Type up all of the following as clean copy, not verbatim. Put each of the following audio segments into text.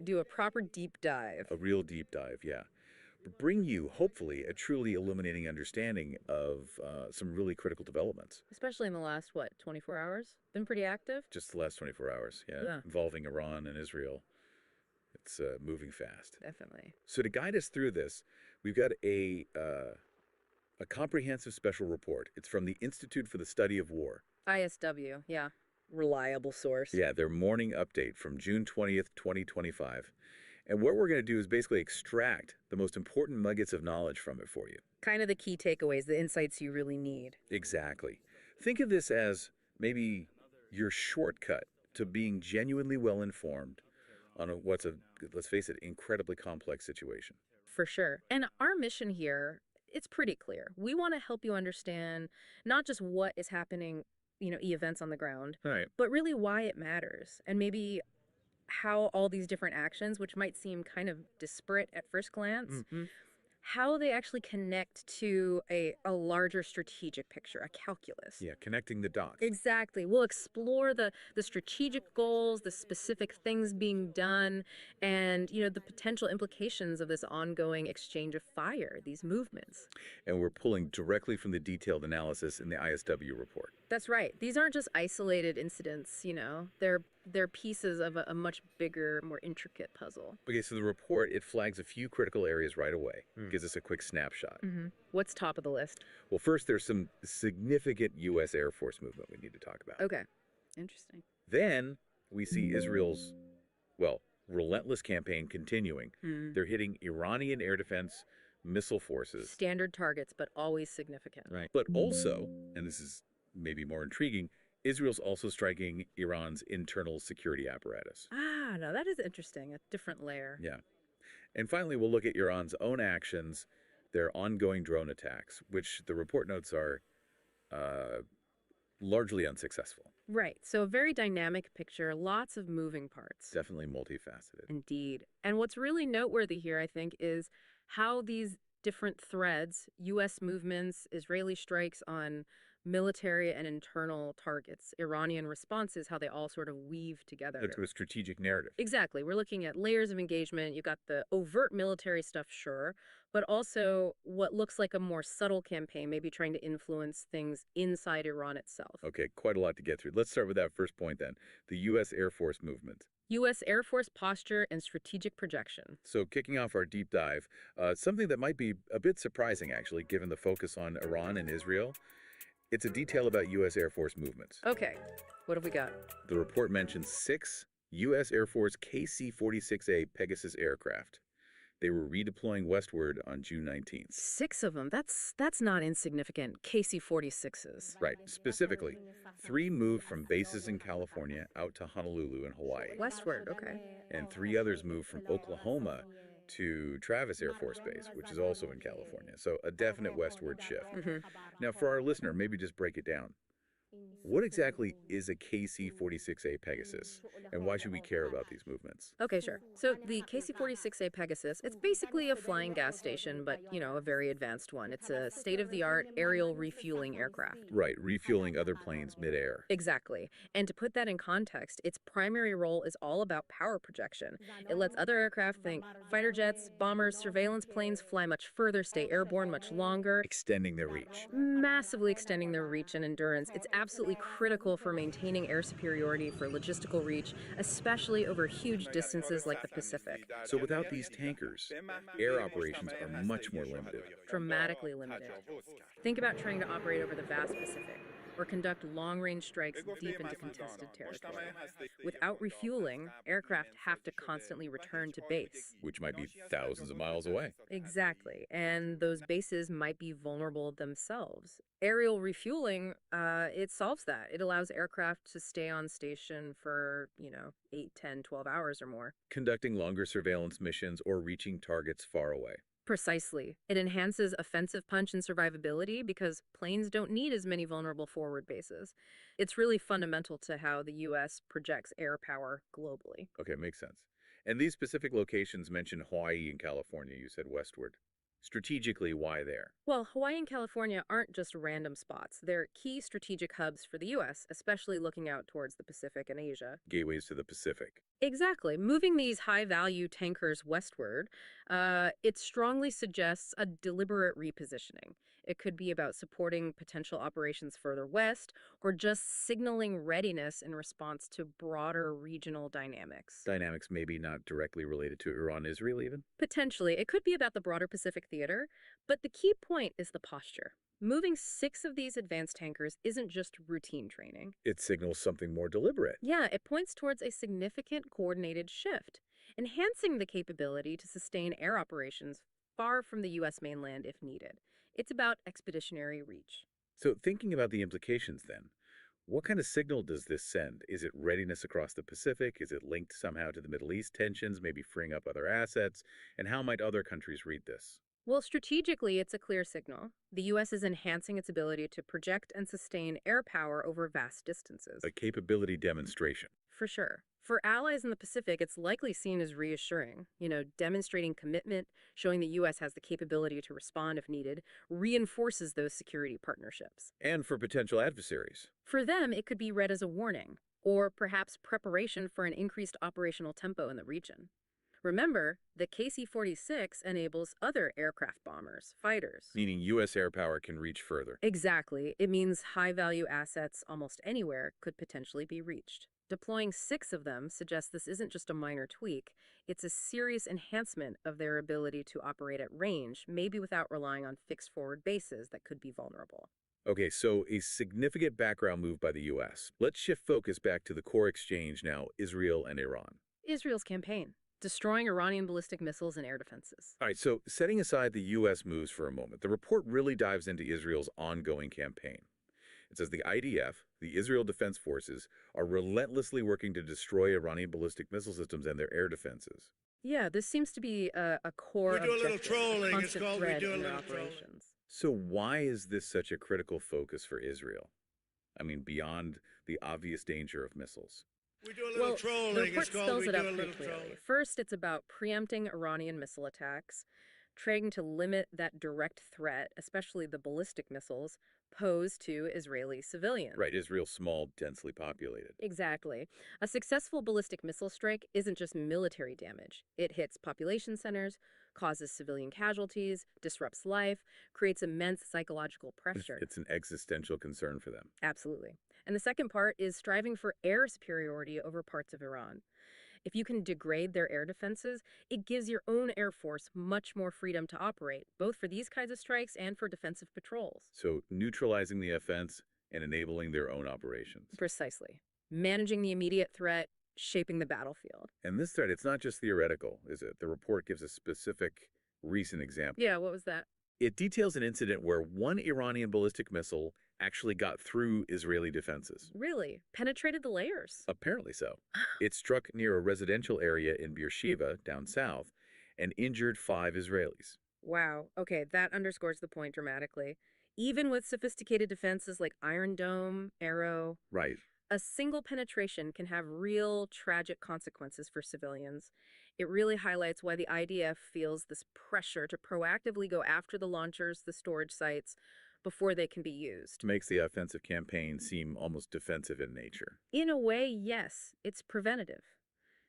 Do a proper deep dive. A real deep dive, yeah. But bring you, hopefully, a truly illuminating understanding of some really critical developments. Especially in the last, what, 24 hours? Been pretty active? Just the last 24 hours, yeah. Yeah. Involving Iran and Israel. It's moving fast. Definitely. So to guide us through this, we've got a comprehensive special report. It's from the Institute for the Study of War. ISW, yeah. Reliable source. Yeah, their morning update from June 20th, 2025. And what we're going to do is basically extract the most important nuggets of knowledge from it for you. Kind of the key takeaways, the insights you really need. Exactly. Think of this as maybe your shortcut to being genuinely well-informed on let's face it, incredibly complex situation. For sure. And our mission here, it's pretty clear. We want to help you understand not just what is happening, events on the ground, Right. but really why it matters. And maybe how all these different actions, which might seem kind of disparate at first glance, how they actually connect to a larger strategic picture, a calculus. Yeah, connecting the dots. Exactly. We'll explore the strategic goals, the specific things being done, and, the potential implications of this ongoing exchange of fire, these movements. And we're pulling directly from the detailed analysis in the ISW report. That's right. These aren't just isolated incidents, They're pieces of a much bigger, more intricate puzzle. Okay, so the report, it flags a few critical areas right away. Gives us a quick snapshot. What's top of the list? Well, first, there's some significant U.S. Air Force movement we need to talk about. Okay. Interesting. Then we see Israel's, relentless campaign continuing. They're hitting Iranian air defense missile forces. Standard targets, but always significant. Right. But also, and this is maybe more intriguing, Israel's also striking Iran's internal security apparatus. No, that is interesting. A different layer. Yeah. And finally, we'll look at Iran's own actions, their ongoing drone attacks, which the report notes are largely unsuccessful. Right. So a very dynamic picture, lots of moving parts. Definitely multifaceted. Indeed. And what's really noteworthy here, I think, is how these different threads, U.S. movements, Israeli strikes on military and internal targets, Iranian responses, how they all sort of weave together. Into a strategic narrative. Exactly. We're looking at layers of engagement. You got the overt military stuff, sure, but also what looks like a more subtle campaign, maybe trying to influence things inside Iran itself. Okay, quite a lot to get through. Let's start with that first point then, the U.S. Air Force movement. U.S. Air Force posture and strategic projection. So kicking off our deep dive, something that might be a bit surprising, actually, given the focus on Iran and Israel. It's a detail about U.S. Air Force movements. Okay, what have we got? The report mentions 6 U.S. Air Force KC-46A Pegasus aircraft. They were redeploying westward on June 19th. 6 of them. That's not insignificant. KC-46s. Right. Specifically, 3 moved from bases in California out to Honolulu in Hawaii. Westward, okay. And 3 others moved from Oklahoma to Travis Air Force Base, which is also in California. So a definite westward shift. Now, for our listener, maybe just break it down. What exactly is a KC-46A Pegasus, and why should we care about these movements? Okay, sure. So the KC-46A Pegasus, it's basically a flying gas station, but, a very advanced one. It's a state-of-the-art aerial refueling aircraft. Right, refueling other planes midair. Exactly. And to put that in context, its primary role is all about power projection. It lets other aircraft, think fighter jets, bombers, surveillance planes, fly much further, stay airborne much longer. Extending their reach. Massively extending their reach and endurance. It's absolutely critical for maintaining air superiority, for logistical reach, especially over huge distances like the Pacific. So without these tankers, air operations are much more limited. Dramatically limited. Think about trying to operate over the vast Pacific or conduct long-range strikes deep into contested territory. Without refueling, aircraft have to constantly return to base. Which might be thousands of miles away. Exactly. And those bases might be vulnerable themselves. Aerial refueling, it solves that. It allows aircraft to stay on station for, 8, 10, 12 hours or more. Conducting longer surveillance missions or reaching targets far away. Precisely. It enhances offensive punch and survivability because planes don't need as many vulnerable forward bases. It's really fundamental to how the U.S. projects air power globally. Okay, makes sense. And these specific locations mention Hawaii and California, you said westward. Strategically, why there? Well, Hawaii and California aren't just random spots. They're key strategic hubs for the U.S., especially looking out towards the Pacific and Asia. Gateways to the Pacific. Exactly. Moving these high-value tankers westward, it strongly suggests a deliberate repositioning. It could be about supporting potential operations further west or just signaling readiness in response to broader regional dynamics. Dynamics maybe not directly related to Iran-Israel even? Potentially, it could be about the broader Pacific theater, but the key point is the posture. Moving 6 of these advanced tankers isn't just routine training. It signals something more deliberate. Yeah, it points towards a significant coordinated shift, enhancing the capability to sustain air operations far from the U.S. mainland if needed. It's about expeditionary reach. So thinking about the implications then, what kind of signal does this send? Is it readiness across the Pacific? Is it linked somehow to the Middle East tensions, maybe freeing up other assets? And how might other countries read this? Well, strategically, it's a clear signal. The U.S. is enhancing its ability to project and sustain air power over vast distances. A capability demonstration. For sure. For allies in the Pacific, it's likely seen as reassuring, demonstrating commitment, showing the U.S. has the capability to respond if needed, reinforces those security partnerships. And for potential adversaries. For them, it could be read as a warning, or perhaps preparation for an increased operational tempo in the region. Remember, the KC-46 enables other aircraft bombers, fighters. Meaning U.S. air power can reach further. Exactly. It means high-value assets almost anywhere could potentially be reached. Deploying 6 of them suggests this isn't just a minor tweak, it's a serious enhancement of their ability to operate at range, maybe without relying on fixed forward bases that could be vulnerable. Okay, so a significant background move by the U.S. Let's shift focus back to the core exchange now, Israel and Iran. Israel's campaign, destroying Iranian ballistic missiles and air defenses. All right, so setting aside the U.S. moves for a moment, the report really dives into Israel's ongoing campaign. It says the IDF, the Israel Defense Forces, are relentlessly working to destroy Iranian ballistic missile systems and their air defenses. Yeah, this seems to be a core We do a little objective, trolling. It's constant called we thread do a in their little trolling. operations. So why is this such a critical focus for Israel? I mean, beyond the obvious danger of missiles. We do a little Well, trolling. the It's report called spells we it do out a pretty little clearly. trolling. First, it's about preempting Iranian missile attacks, trying to limit that direct threat, especially the ballistic missiles, posed to Israeli civilians. Right, Israel's small, densely populated. Exactly. A successful ballistic missile strike isn't just military damage. It hits population centers, causes civilian casualties, disrupts life, creates immense psychological pressure. It's an existential concern for them. Absolutely. And the second part is striving for air superiority over parts of Iran. If you can degrade their air defenses, it gives your own air force much more freedom to operate, both for these kinds of strikes and for defensive patrols. So neutralizing the offense and enabling their own operations. Precisely. Managing the immediate threat, shaping the battlefield. And this threat, it's not just theoretical, is it? The report gives a specific recent example. Yeah, what was that? It details an incident where one Iranian ballistic missile actually got through Israeli defenses. Really? Penetrated the layers? Apparently so. It struck near a residential area in Beersheba, down south, and injured 5 Israelis. Wow. Okay, that underscores the point dramatically. Even with sophisticated defenses like Iron Dome, Arrow, Right. a single penetration can have real tragic consequences for civilians. It really highlights why the IDF feels this pressure to proactively go after the launchers, the storage sites, before they can be used. Makes the offensive campaign seem almost defensive in nature. In a way, yes, it's preventative.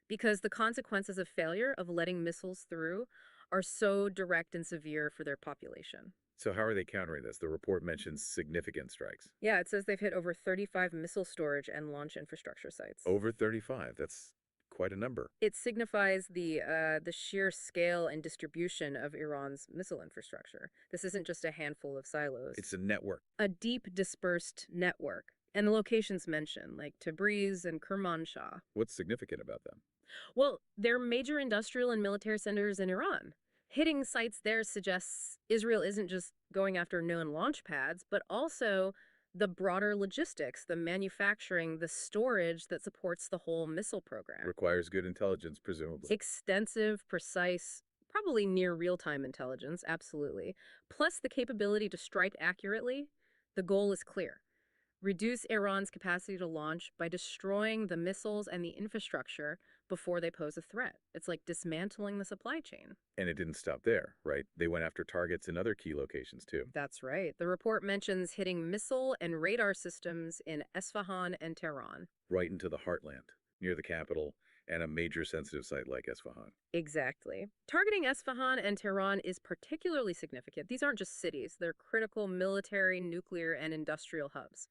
Because the consequences of failure of letting missiles through are so direct and severe for their population. So how are they countering this? The report mentions significant strikes. Yeah, it says they've hit over 35 missile storage and launch infrastructure sites. Over 35. That's quite a number. It signifies the sheer scale and distribution of Iran's missile infrastructure. This isn't just a handful of silos. It's a network. A deep dispersed network. And the locations mentioned, like Tabriz and Kermanshah. What's significant about them? Well, they're major industrial and military centers in Iran. Hitting sites there suggests Israel isn't just going after known launch pads, but also the broader logistics, the manufacturing, the storage that supports the whole missile program. Requires good intelligence, presumably. Extensive, precise, probably near real-time intelligence, absolutely. Plus the capability to strike accurately. The goal is clear. Reduce Iran's capacity to launch by destroying the missiles and the infrastructure before they pose a threat. It's like dismantling the supply chain. And it didn't stop there, right? They went after targets in other key locations, too. That's right. The report mentions hitting missile and radar systems in Esfahan and Tehran. Right into the heartland, near the capital, and a major sensitive site like Esfahan. Exactly. Targeting Esfahan and Tehran is particularly significant. These aren't just cities, they're critical military, nuclear, and industrial hubs.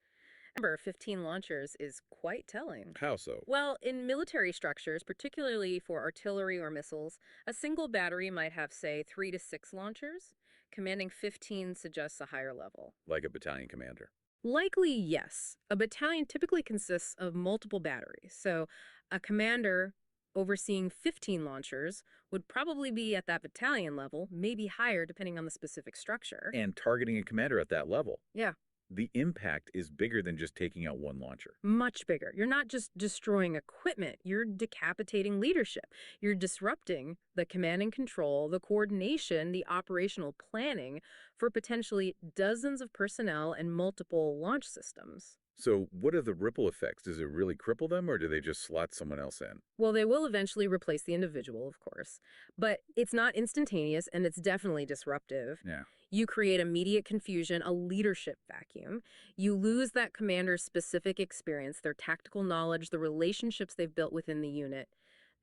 Number 15 launchers is quite telling. How so? Well, in military structures, particularly for artillery or missiles, a single battery might have, say, 3 to 6 launchers. Commanding 15 suggests a higher level. Like a battalion commander. Likely, yes. A battalion typically consists of multiple batteries, so a commander overseeing 15 launchers would probably be at that battalion level, maybe higher depending on the specific structure. And targeting a commander at that level. Yeah. The impact is bigger than just taking out one launcher. Much bigger. You're not just destroying equipment, you're decapitating leadership. You're disrupting the command and control, the coordination, the operational planning for potentially dozens of personnel and multiple launch systems. So what are the ripple effects? Does it really cripple them, or do they just slot someone else in? Well, they will eventually replace the individual, of course, but it's not instantaneous and it's definitely disruptive. Yeah. You create immediate confusion, a leadership vacuum. You lose that commander's specific experience, their tactical knowledge, the relationships they've built within the unit.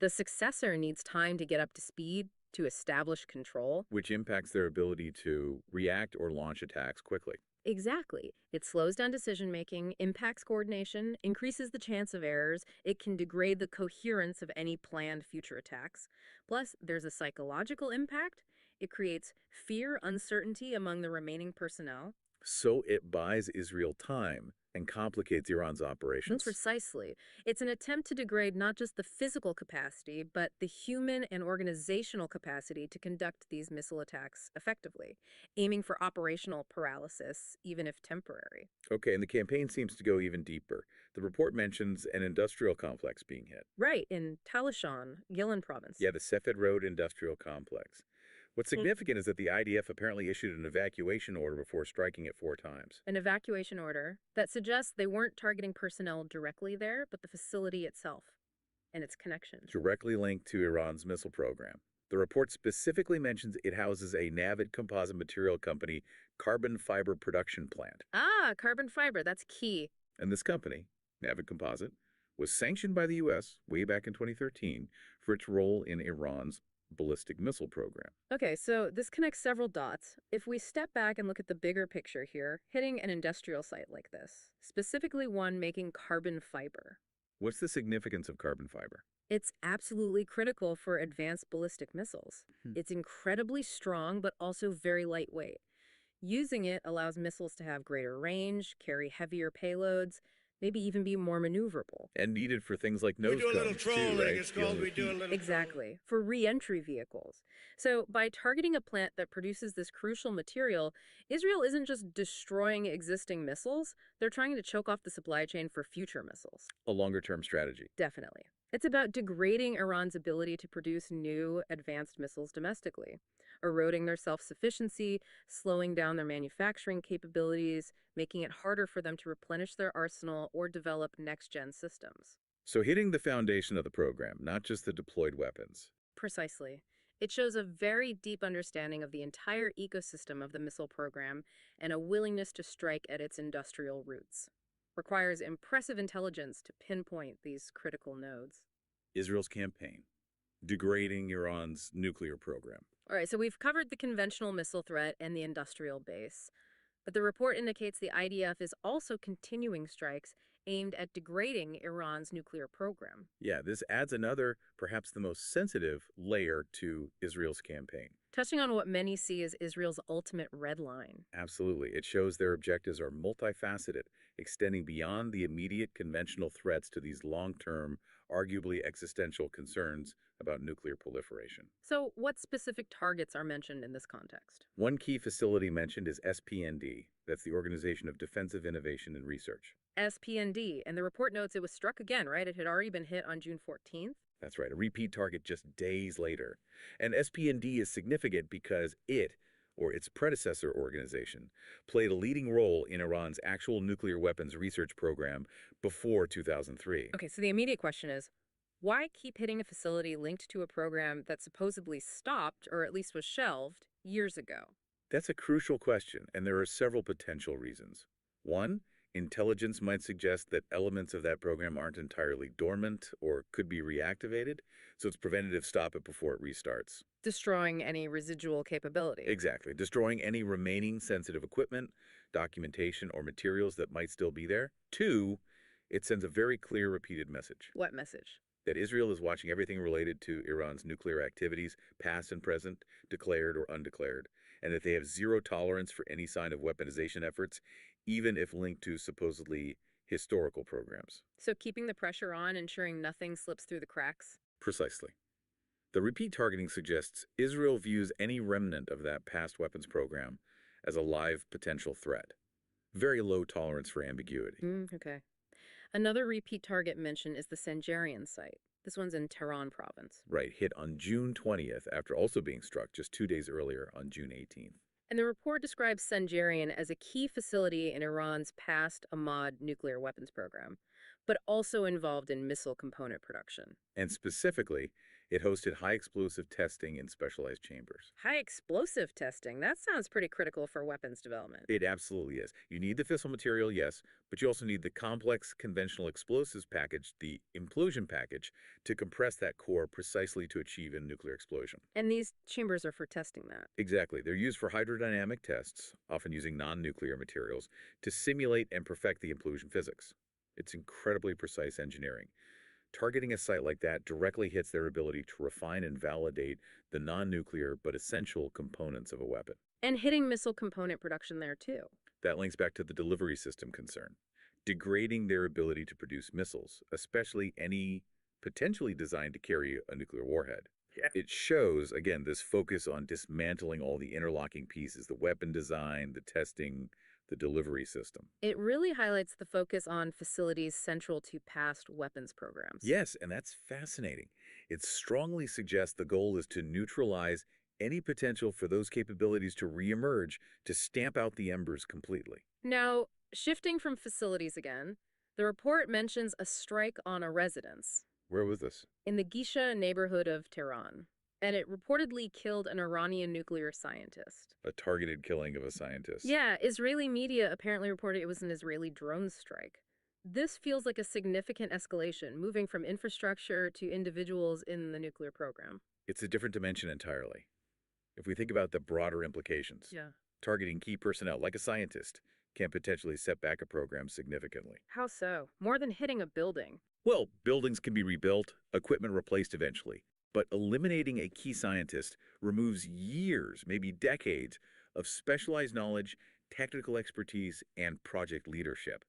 The successor needs time to get up to speed, to establish control. Which impacts their ability to react or launch attacks quickly. Exactly. It slows down decision-making, impacts coordination, increases the chance of errors. It can degrade the coherence of any planned future attacks. Plus, there's a psychological impact. It creates fear, uncertainty among the remaining personnel. So it buys Israel time and complicates Iran's operations. Precisely. It's an attempt to degrade not just the physical capacity, but the human and organizational capacity to conduct these missile attacks effectively, aiming for operational paralysis, even if temporary. Okay, and the campaign seems to go even deeper. The report mentions an industrial complex being hit. Right, in Talishan, Gillan province. Yeah, the Sefed Road Industrial Complex. What's significant is that the IDF apparently issued an evacuation order before striking it 4 times. An evacuation order that suggests they weren't targeting personnel directly there, but the facility itself and its connections. Directly linked to Iran's missile program. The report specifically mentions it houses a Navid composite material company carbon fiber production plant. Ah, carbon fiber, that's key. And this company, Navid Composite, was sanctioned by the U.S. way back in 2013 for its role in Iran's ballistic missile program. Okay, so this connects several dots. If we step back and look at the bigger picture here, hitting an industrial site like this, specifically one making carbon fiber. What's the significance of carbon fiber? It's absolutely critical for advanced ballistic missiles. It's incredibly strong, but also very lightweight. Using it allows missiles to have greater range, carry heavier payloads, maybe even be more maneuverable. And needed for things like nose cones, too, right? It's called we do a little Exactly, for re-entry vehicles. So by targeting a plant that produces this crucial material, Israel isn't just destroying existing missiles, they're trying to choke off the supply chain for future missiles. A longer-term strategy. Definitely. It's about degrading Iran's ability to produce new advanced missiles domestically, eroding their self-sufficiency, slowing down their manufacturing capabilities, making it harder for them to replenish their arsenal or develop next-gen systems. So hitting the foundation of the program, not just the deployed weapons. Precisely. It shows a very deep understanding of the entire ecosystem of the missile program and a willingness to strike at its industrial roots. Requires impressive intelligence to pinpoint these critical nodes. Israel's campaign. Degrading Iran's nuclear program. All right, so we've covered the conventional missile threat and the industrial base. But the report indicates the IDF is also continuing strikes aimed at degrading Iran's nuclear program. Yeah, this adds another, perhaps the most sensitive, layer to Israel's campaign. Touching on what many see as Israel's ultimate red line. Absolutely. It shows their objectives are multifaceted, extending beyond the immediate conventional threats to these long-term, arguably existential concerns about nuclear proliferation. So what specific targets are mentioned in this context? One key facility mentioned is SPND. That's the Organization of Defensive Innovation and Research. SPND, and the report notes it was struck again, right? It had already been hit on June 14th. That's right, a repeat target just days later. And SPND is significant because it, or its predecessor organization, played a leading role in Iran's actual nuclear weapons research program before 2003. Okay, so the immediate question is, Why keep hitting a facility linked to a program that supposedly stopped, or at least was shelved, years ago? That's a crucial question, and there are several potential reasons. One, intelligence might suggest that elements of that program aren't entirely dormant or could be reactivated, so it's preventative stop it before it restarts. Destroying any residual capability. Exactly, destroying any remaining sensitive equipment, documentation, or materials that might still be there. Two, it sends a very clear repeated message What message? that Israel is watching everything related to Iran's nuclear activities, past and present, declared or undeclared, and that they have zero tolerance for any sign of weaponization efforts, even if linked to supposedly historical programs. So keeping the pressure on, ensuring nothing slips through the cracks? Precisely. The repeat targeting suggests Israel views any remnant of that past weapons program as a live potential threat. Very low tolerance for ambiguity. Okay. Another repeat target mentioned is the Sanjarian site. This one's in Tehran province. Right, hit on June 20th after also being struck just 2 days earlier on June 18th. And the report describes Sanjarian as a key facility in Iran's past Ahmad nuclear weapons program, but also involved in missile component production. And specifically, it hosted high explosive testing in specialized chambers. High explosive testing. That sounds pretty critical for weapons development. It absolutely is. You need the fissile material, yes, but you also need the complex conventional explosives package, the implosion package, to compress that core precisely to achieve a nuclear explosion. And these chambers are for testing that. Exactly. They're used for hydrodynamic tests, often using non-nuclear materials, to simulate and perfect the implosion physics. It's incredibly precise engineering. Targeting a site like that directly hits their ability to refine and validate the non-nuclear but essential components of a weapon. And hitting missile component production there, too. That links back to the delivery system concern, degrading their ability to produce missiles, especially any potentially designed to carry a nuclear warhead. Yeah. It shows, again, this focus on dismantling all the interlocking pieces, the weapon design, the testing, the delivery system. It really highlights the focus on facilities central to past weapons programs. Yes, and that's fascinating. It strongly suggests the goal is to neutralize any potential for those capabilities to reemerge, to stamp out the embers completely. Now, shifting from facilities again, the report mentions a strike on a residence Where was this? in the Gisha neighborhood of Tehran, and it reportedly killed an Iranian nuclear scientist. A targeted killing of a scientist. Yeah, Israeli media apparently reported it was an Israeli drone strike. This feels like a significant escalation, moving from infrastructure to individuals in the nuclear program. It's a different dimension entirely. If we think about the broader implications, Yeah. targeting key personnel, like a scientist, can potentially set back a program significantly. How so? More than hitting a building. Well, buildings can be rebuilt, equipment replaced eventually, but eliminating a key scientist removes years, maybe decades, of specialized knowledge, technical expertise, and project leadership.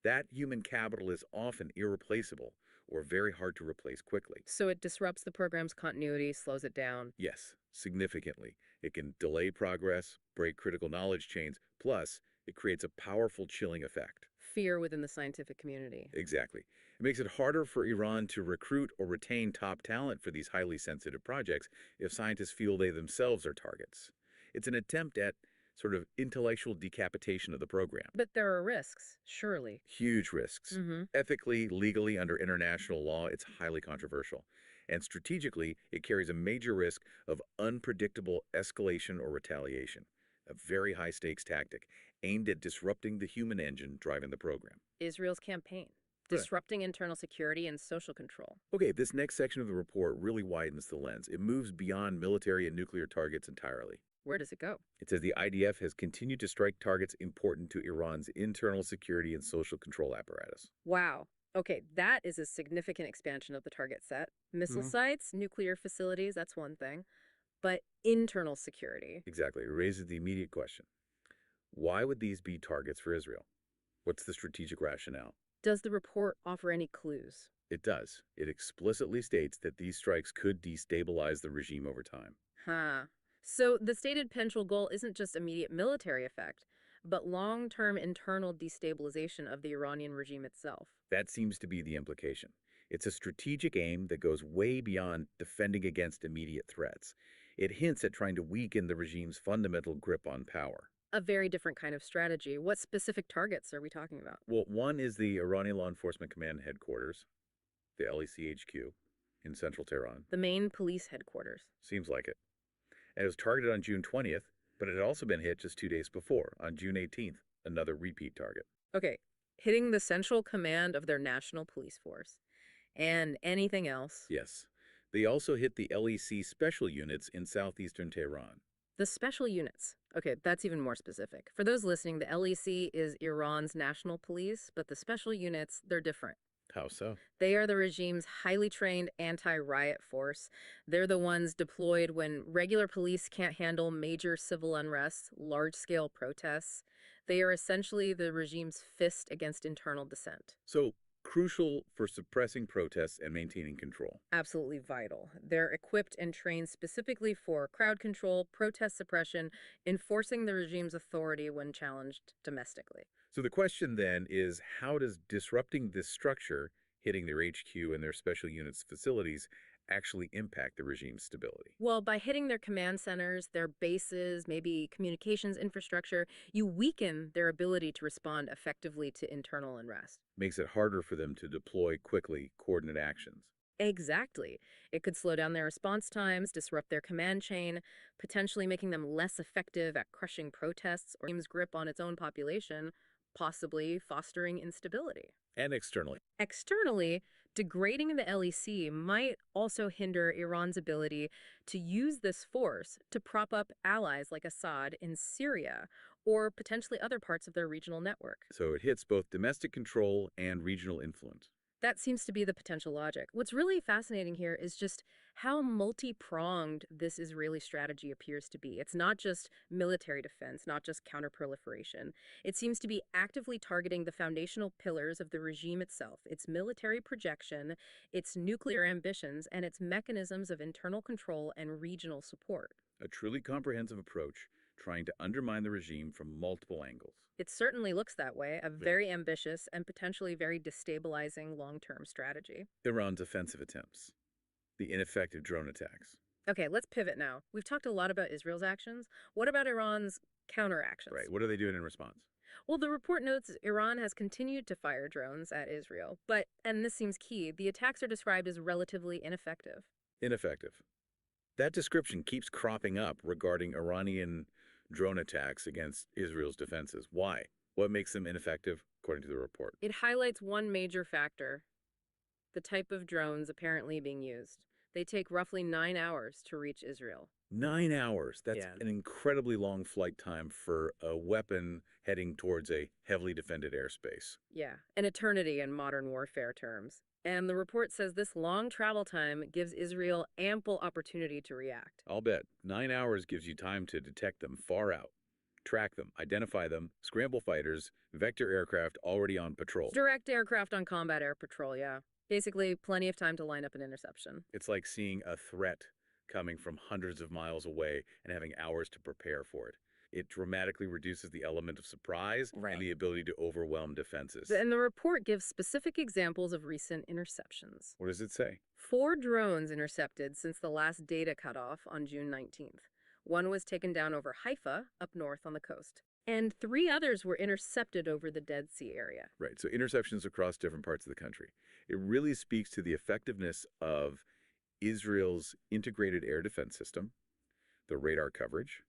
That human capital is often irreplaceable or very hard to replace quickly. So it disrupts the program's continuity, slows it down. Yes, significantly. It can delay progress, break critical knowledge chains, plus it creates a powerful chilling effect. Fear within the scientific community. Exactly. It makes it harder for Iran to recruit or retain top talent for these highly sensitive projects if scientists feel they themselves are targets. It's an attempt at sort of intellectual decapitation of the program. But there are risks, surely. Huge risks. Ethically, legally, under international law, it's highly controversial. And strategically, it carries a major risk of unpredictable escalation or retaliation, a very high-stakes tactic aimed at disrupting the human engine driving the program. Israel's campaign. Right. Disrupting internal security and social control. Okay, this next section of the report really widens the lens. It moves beyond military and nuclear targets entirely. Where does it go? It says the IDF has continued to strike targets important to Iran's internal security and social control apparatus. Wow. Okay, that is a significant expansion of the target set. Missile sites, nuclear facilities, that's one thing. But internal security. Exactly. It raises the immediate question. Why would these be targets for Israel? What's the strategic rationale? Does the report offer any clues? It does. It explicitly states that these strikes could destabilize the regime over time. Huh. So the stated potential goal isn't just immediate military effect, but long-term internal destabilization of the Iranian regime itself. That seems to be the implication. It's a strategic aim that goes way beyond defending against immediate threats. It hints at trying to weaken the regime's fundamental grip on power. A very different kind of strategy. What specific targets are we talking about? Well, one is the Iranian Law Enforcement Command Headquarters, the LECHQ. in central Tehran. The main police headquarters. Seems like it. And it was targeted on June 20th, but it had also been hit just 2 days before, on June 18th, another repeat target. Okay, hitting the central command of their national police force. And anything else? Yes. They also hit the LEC special units in southeastern Tehran. The special units. Okay, that's even more specific. For those listening, the LEC is Iran's national police, but the special units, they're different. How so? They are the regime's highly trained anti-riot force. They're the ones deployed when regular police can't handle major civil unrest, large-scale protests. They are essentially the regime's fist against internal dissent. So, crucial for suppressing protests and maintaining control. Absolutely vital. They're equipped and trained specifically for crowd control, protest suppression, enforcing the regime's authority when challenged domestically. So the question then is, how does disrupting this structure, hitting their HQ and their special units facilities, actually impact the regime's stability? Well, by hitting their command centers, their bases, maybe communications infrastructure, you weaken their ability to respond effectively to internal unrest. Makes it harder for them to deploy quickly coordinate actions. Exactly. It could slow down their response times, disrupt their command chain, potentially making them less effective at crushing protests or regime's grip on its own population, possibly fostering instability. And externally. Externally, degrading the LEC might also hinder Iran's ability to use this force to prop up allies like Assad in Syria or potentially other parts of their regional network. So it hits both domestic control and regional influence. That seems to be the potential logic. What's really fascinating here is just how multi-pronged this Israeli strategy appears to be. It's not just military defense, not just counterproliferation. It seems to be actively targeting the foundational pillars of the regime itself, its military projection, its nuclear ambitions, and its mechanisms of internal control and regional support. A truly comprehensive approach trying to undermine the regime from multiple angles. It certainly looks that way, a very ambitious and potentially very destabilizing long-term strategy. Iran's offensive attempts. The ineffective drone attacks. Okay, let's pivot now. We've talked a lot about Israel's actions. What about Iran's counteractions? Right. What are they doing in response? Well, the report notes Iran has continued to fire drones at Israel, but, and this seems key, the attacks are described as relatively ineffective. Ineffective. That description keeps cropping up regarding Iranian drone attacks against Israel's defenses. Why? What makes them ineffective, according to the report? It highlights one major factor, the type of drones apparently being used. They take roughly 9 hours to reach Israel. 9 hours. That's an incredibly long flight time for a weapon heading towards a heavily defended airspace. Yeah, an eternity in modern warfare terms. And the report says this long travel time gives Israel ample opportunity to react. I'll bet. 9 hours gives you time to detect them far out, track them, identify them, scramble fighters, vector aircraft already on patrol. Direct aircraft on combat air patrol, yeah. Basically, plenty of time to line up an interception. It's like seeing a threat coming from hundreds of miles away and having hours to prepare for it. It dramatically reduces the element of surprise and the ability to overwhelm defenses. And the report gives specific examples of recent interceptions. What does it say? 4 drones intercepted since the last data cutoff on June 19th. One was taken down over Haifa, up north on the coast. And 3 others were intercepted over the Dead Sea area. Right, so interceptions across different parts of the country. It really speaks to the effectiveness of Israel's integrated air defense system, the radar coverage,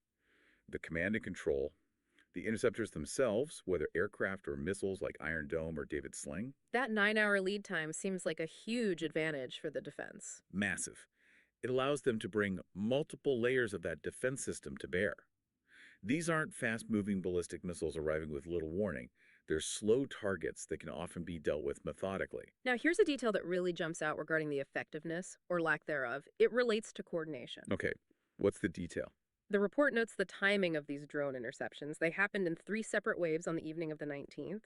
the command and control, the interceptors themselves, whether aircraft or missiles like Iron Dome or David Sling. That 9-hour lead time seems like a huge advantage for the defense. Massive. It allows them to bring multiple layers of that defense system to bear. These aren't fast-moving ballistic missiles arriving with little warning. They're slow targets that can often be dealt with methodically. Now, here's a detail that really jumps out regarding the effectiveness, or lack thereof. It relates to coordination. Okay, what's the detail? The report notes the timing of these drone interceptions. They happened in 3 separate waves on the evening of the 19th,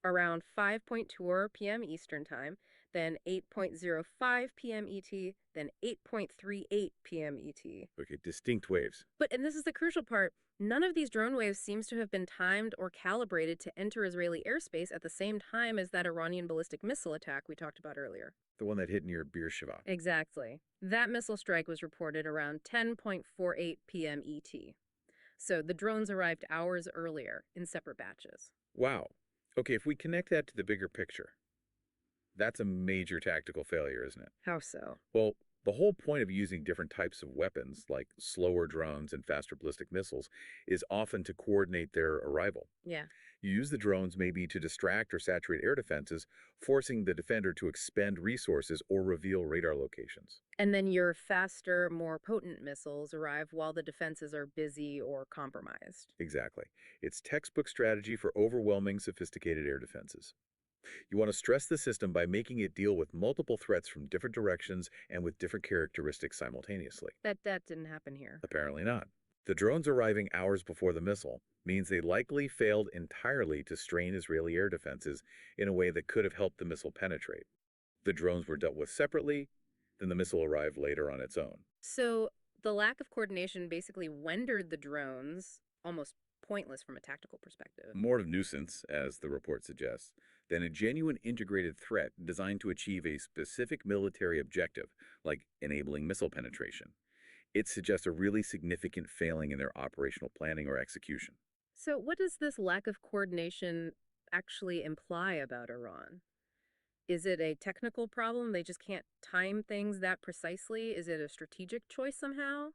around 5:24 p.m. Eastern Time, then 8:05 p.m. ET, then 8:38 p.m. ET. Okay, distinct waves. But, and this is the crucial part, none of these drone waves seems to have been timed or calibrated to enter Israeli airspace at the same time as that Iranian ballistic missile attack we talked about earlier. The one that hit near Beersheba. Exactly. That missile strike was reported around 10:48 p.m. ET. So the drones arrived hours earlier in separate batches. Wow. Okay, if we connect that to the bigger picture, That's a major tactical failure, isn't it? How so? Well, the whole point of using different types of weapons, like slower drones and faster ballistic missiles, is often to coordinate their arrival. Yeah. You use the drones maybe to distract or saturate air defenses, forcing the defender to expend resources or reveal radar locations. And then your faster, more potent missiles arrive while the defenses are busy or compromised. Exactly. It's textbook strategy for overwhelming sophisticated air defenses. You want to stress the system by making it deal with multiple threats from different directions and with different characteristics simultaneously. That didn't happen here. Apparently not. The drones arriving hours before the missile means they likely failed entirely to strain Israeli air defenses in a way that could have helped the missile penetrate. The drones were dealt with separately, then the missile arrived later on its own. So the lack of coordination basically rendered the drones almost pointless from a tactical perspective. More of a nuisance, as the report suggests, than a genuine integrated threat designed to achieve a specific military objective, like enabling missile penetration. It suggests a really significant failing in their operational planning or execution. So what does this lack of coordination actually imply about Iran? Is it a technical problem? They just can't time things that precisely? Is it a strategic choice somehow?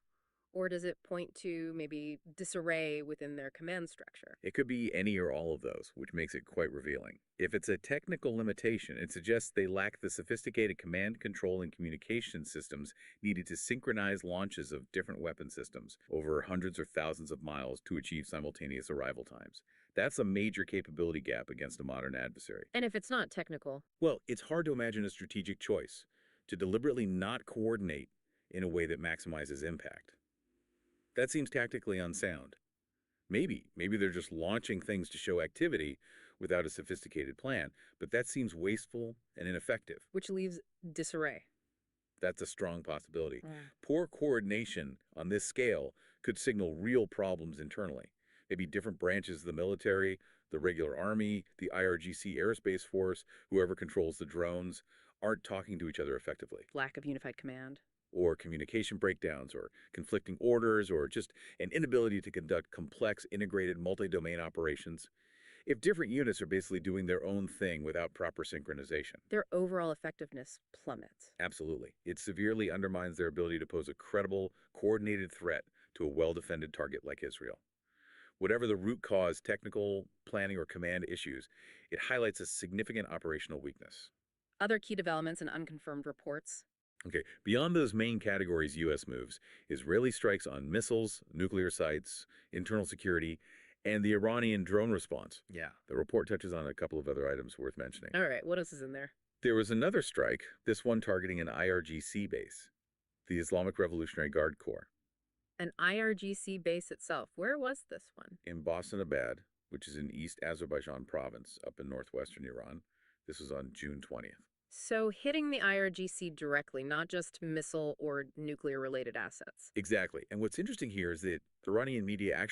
Or does it point to maybe disarray within their command structure? It could be any or all of those, which makes it quite revealing. If it's a technical limitation, it suggests they lack the sophisticated command, control, and communication systems needed to synchronize launches of different weapon systems over hundreds or thousands of miles to achieve simultaneous arrival times. That's a major capability gap against a modern adversary. And if it's not technical, Well, it's hard to imagine a strategic choice to deliberately not coordinate in a way that maximizes impact. That seems tactically unsound. Maybe they're just launching things to show activity without a sophisticated plan, but that seems wasteful and ineffective. which leaves disarray. That's a strong possibility. Mm. Poor coordination on this scale could signal real problems internally. Maybe different branches of the military, the regular army, the IRGC Aerospace Force, whoever controls the drones, aren't talking to each other effectively. Lack of unified command. Or communication breakdowns, or conflicting orders, or just an inability to conduct complex, integrated, multi-domain operations. If different units are basically doing their own thing without proper synchronization. Their overall effectiveness plummets. Absolutely. It severely undermines their ability to pose a credible, coordinated threat to a well-defended target like Israel. Whatever the root cause, technical, planning, or command issues, it highlights a significant operational weakness. Other key developments and unconfirmed reports. Okay, beyond those main categories U.S. moves, Israeli strikes on missiles, nuclear sites, internal security, and the Iranian drone response. Yeah, the report touches on a couple of other items worth mentioning. All right, what else is in there? There was another strike, this one targeting an IRGC base, the Islamic Revolutionary Guard Corps. An IRGC base itself. Where was this one? In Boston-Abad, which is in East Azerbaijan province, up in northwestern Iran. This was on June 20th. So hitting the IRGC directly, not just missile or nuclear-related assets. Exactly. And what's interesting here is that Iranian media actually